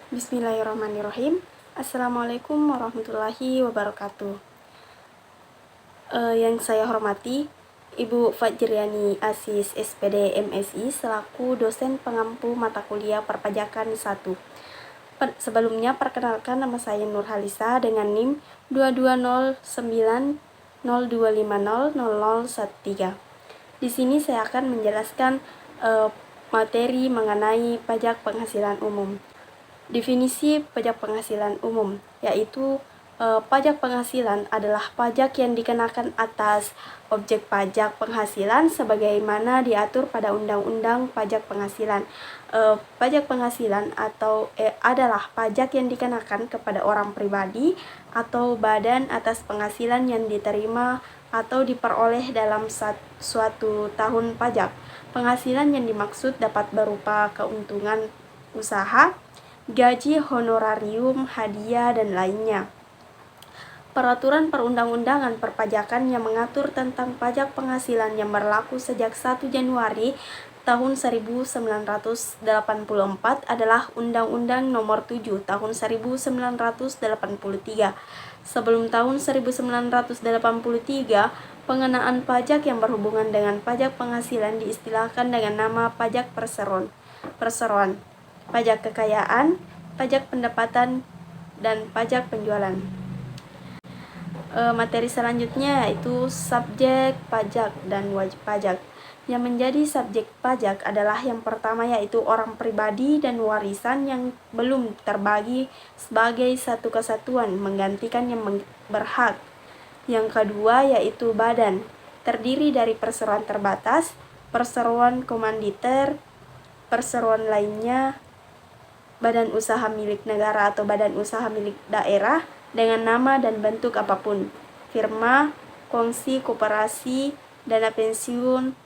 Bismillahirrahmanirrahim. Assalamualaikum warahmatullahi wabarakatuh. Yang saya hormati Ibu Fajriani Aziz SPD MSI selaku dosen pengampu mata kuliah perpajakan 1. Sebelumnya perkenalkan, nama saya Nur Halisa dengan NIM 220902500013. Di sini saya akan menjelaskan materi mengenai pajak penghasilan umum. Definisi pajak penghasilan umum yaitu pajak penghasilan adalah pajak yang dikenakan atas objek pajak penghasilan sebagaimana diatur pada Undang-Undang Pajak Penghasilan. Pajak penghasilan adalah pajak yang dikenakan kepada orang pribadi atau badan atas penghasilan yang diterima atau diperoleh dalam suatu tahun pajak. Penghasilan yang dimaksud dapat berupa keuntungan usaha, gaji, honorarium, hadiah, dan lainnya. Peraturan perundang-undangan perpajakan yang mengatur tentang pajak penghasilan yang berlaku sejak 1 Januari tahun 1984 adalah Undang-Undang Nomor 7 tahun 1983. Sebelum tahun 1983, pengenaan pajak yang berhubungan dengan pajak penghasilan diistilahkan dengan nama pajak perseroan, pajak kekayaan, pajak pendapatan, dan pajak penjualan. Materi selanjutnya yaitu subjek pajak dan wajib pajak. Yang menjadi subjek pajak adalah yang pertama yaitu orang pribadi dan warisan yang belum terbagi sebagai satu kesatuan menggantikan yang berhak. Yang kedua yaitu badan, terdiri dari perseroan terbatas, perseroan komanditer, perseroan lainnya, badan usaha milik negara atau badan usaha milik daerah dengan nama dan bentuk apapun, firma, kongsi, koperasi, dana pensiun,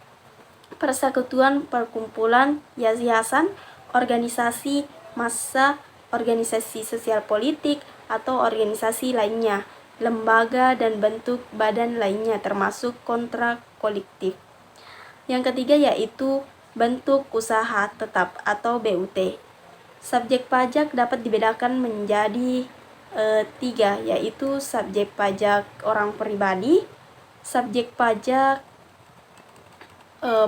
persekutuan, perkumpulan, yayasan, organisasi massa, organisasi sosial politik, atau organisasi lainnya, lembaga dan bentuk badan lainnya termasuk kontrak kolektif. Yang ketiga yaitu bentuk usaha tetap atau BUT. Subjek pajak dapat dibedakan menjadi 3, yaitu subjek pajak orang pribadi, subjek pajak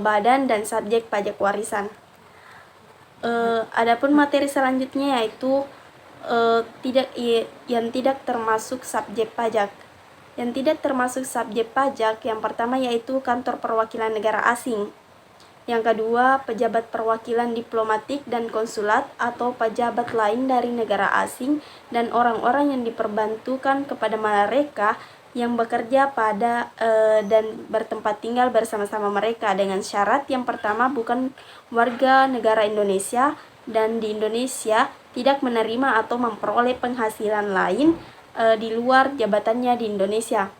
badan, dan subjek pajak warisan. Adapun materi selanjutnya yaitu yang tidak termasuk subjek pajak. Yang tidak termasuk subjek pajak yang pertama yaitu kantor perwakilan negara asing. Yang kedua, pejabat perwakilan diplomatik dan konsulat atau pejabat lain dari negara asing dan orang-orang yang diperbantukan kepada mereka yang bekerja pada dan bertempat tinggal bersama-sama mereka dengan syarat yang pertama bukan warga negara Indonesia dan di Indonesia tidak menerima atau memperoleh penghasilan lain di luar jabatannya di Indonesia.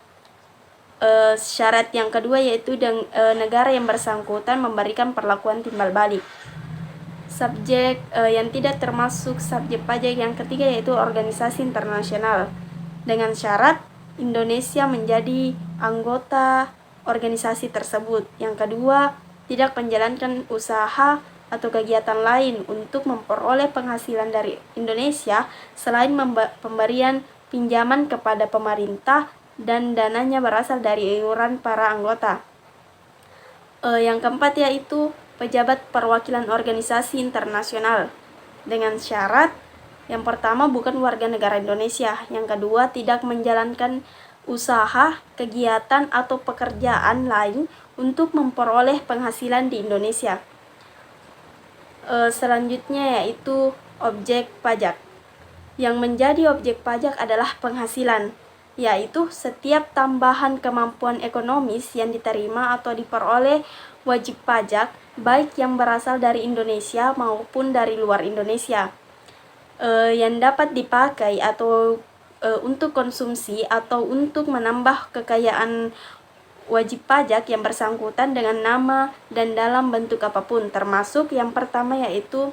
Syarat yang kedua yaitu negara yang bersangkutan memberikan perlakuan timbal balik. Subjek yang tidak termasuk subjek pajak yang ketiga yaitu organisasi internasional dengan syarat Indonesia menjadi anggota organisasi tersebut. Yang kedua, tidak menjalankan usaha atau kegiatan lain untuk memperoleh penghasilan dari Indonesia selain pemberian pinjaman kepada pemerintah dan dananya berasal dari iuran para anggota. Yang keempat yaitu pejabat perwakilan organisasi internasional dengan syarat yang pertama bukan warga negara Indonesia, yang kedua tidak menjalankan usaha, kegiatan, atau pekerjaan lain untuk memperoleh penghasilan di Indonesia. Selanjutnya yaitu objek pajak. Yang menjadi objek pajak adalah penghasilan, yaitu setiap tambahan kemampuan ekonomis yang diterima atau diperoleh wajib pajak, baik yang berasal dari Indonesia maupun dari luar Indonesia, yang dapat dipakai atau untuk konsumsi atau untuk menambah kekayaan wajib pajak yang bersangkutan dengan nama dan dalam bentuk apapun, termasuk yang pertama yaitu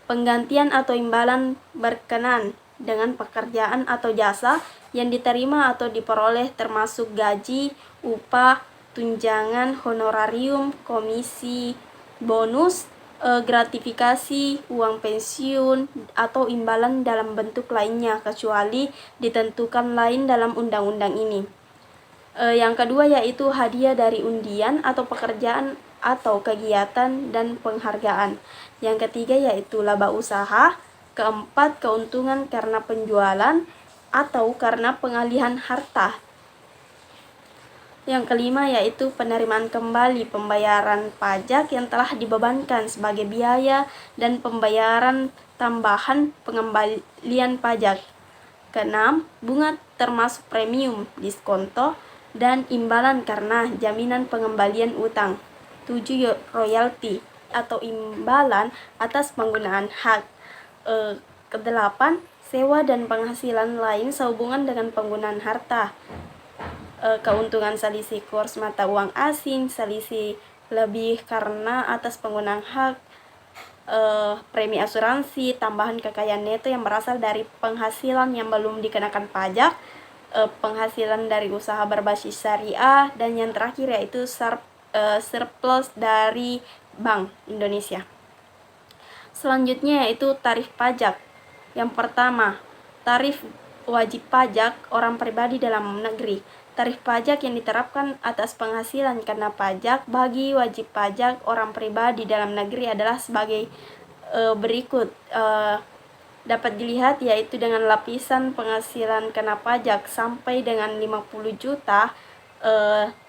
penggantian atau imbalan berkenan dengan pekerjaan atau jasa yang diterima atau diperoleh termasuk gaji, upah, tunjangan, honorarium, komisi, bonus, gratifikasi, uang pensiun, atau imbalan dalam bentuk lainnya, kecuali ditentukan lain dalam undang-undang ini. Yang kedua yaitu hadiah dari undian atau pekerjaan atau kegiatan dan penghargaan. Yang ketiga yaitu laba usaha. Keempat, keuntungan karena penjualan atau karena pengalihan harta. Yang kelima yaitu penerimaan kembali pembayaran pajak yang telah dibebankan sebagai biaya dan pembayaran tambahan pengembalian pajak. Keenam, bunga termasuk premium, diskonto, dan imbalan karena jaminan pengembalian utang. 7, royalti atau imbalan atas penggunaan hak. Kedelapan, sewa dan penghasilan lain sehubungan dengan penggunaan harta. Keuntungan selisih kurs mata uang asing, selisih lebih karena atas penggunaan hak, premi asuransi, tambahan kekayaan neto yang berasal dari penghasilan yang belum dikenakan pajak, penghasilan dari usaha berbasis syariah, dan yang terakhir yaitu surplus dari Bank Indonesia. Selanjutnya yaitu tarif pajak. Yang pertama, tarif wajib pajak orang pribadi dalam negeri. Tarif pajak yang diterapkan atas penghasilan karena pajak bagi wajib pajak orang pribadi dalam negeri adalah sebagai berikut. Dapat dilihat yaitu dengan lapisan penghasilan kena pajak sampai dengan 50 juta,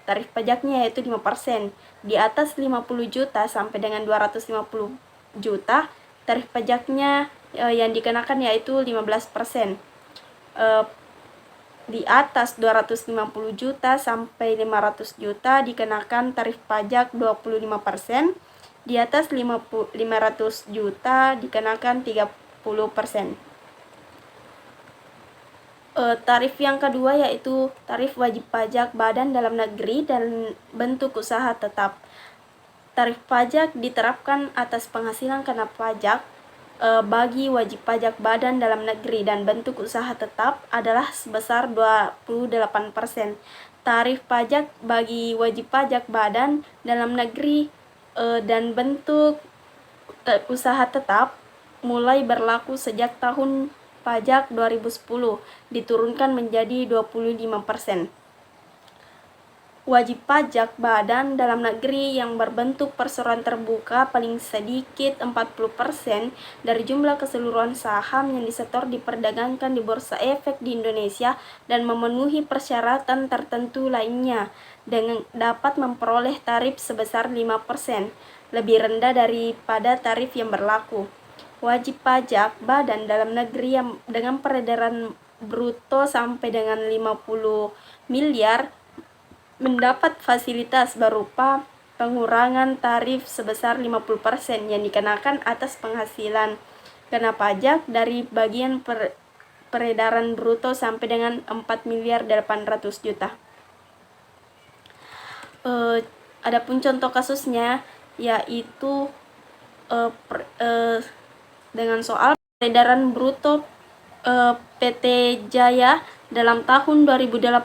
tarif pajaknya yaitu 5%. Di atas 50 juta sampai dengan 250 juta, tarif pajaknya yang dikenakan yaitu 15%. Di atas 250 juta sampai 500 juta dikenakan tarif pajak 25%. Di atas 500 juta dikenakan 30%. Tarif yang kedua yaitu tarif wajib pajak badan dalam negeri dan bentuk usaha tetap. Tarif pajak diterapkan atas penghasilan kena pajak bagi wajib pajak badan dalam negeri dan bentuk usaha tetap adalah sebesar 28%. Tarif pajak bagi wajib pajak badan dalam negeri dan bentuk usaha tetap mulai berlaku sejak tahun pajak 2010, diturunkan menjadi 25%. Wajib pajak badan dalam negeri yang berbentuk perseroan terbuka paling sedikit 40% dari jumlah keseluruhan saham yang disetor diperdagangkan di Bursa Efek di Indonesia dan memenuhi persyaratan tertentu lainnya dengan dapat memperoleh tarif sebesar 5%, lebih rendah daripada tarif yang berlaku. Wajib pajak badan dalam negeri yang dengan peredaran bruto sampai dengan 50 miliar mendapat fasilitas berupa pengurangan tarif sebesar 50% yang dikenakan atas penghasilan kena pajak dari bagian peredaran bruto sampai dengan 4.800 juta. Adapun contoh kasusnya yaitu dengan soal peredaran bruto PT Jaya dalam tahun 2018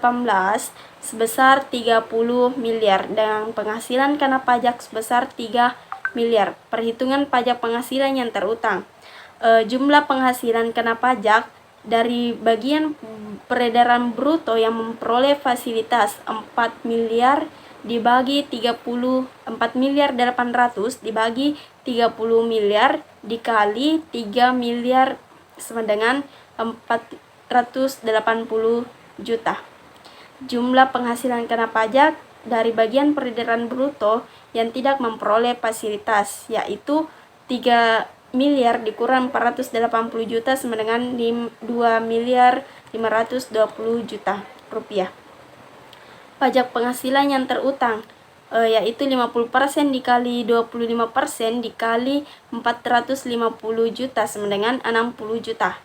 sebesar 30 miliar dengan penghasilan kena pajak sebesar 3 miliar. Perhitungan pajak penghasilan yang terutang. Jumlah penghasilan kena pajak dari bagian peredaran bruto yang memperoleh fasilitas 4 miliar dibagi 34 miliar 800 dibagi 30 miliar dikali 3 miliar sama dengan 480 juta. Jumlah penghasilan kena pajak dari bagian peredaran bruto yang tidak memperoleh fasilitas yaitu 3 miliar dikurang 480 juta sama dengan 2 miliar 520 juta rupiah. Pajak penghasilan yang terutang yaitu 50% dikali 25% dikali 450 juta sama dengan 60 juta.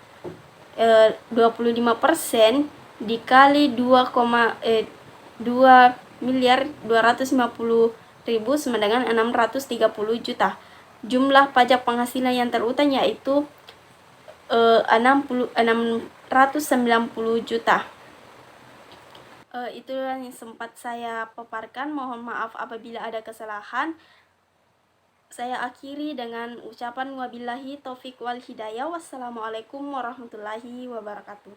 25% dikali 2 miliar 250 ribu sama dengan 630 juta. Jumlah pajak penghasilan yang terutang yaitu 690 juta. Itulah yang sempat saya paparkan. Mohon maaf apabila ada kesalahan. Saya akhiri dengan ucapan wabillahi taufik wal hidayah. Wassalamualaikum warahmatullahi wabarakatuh.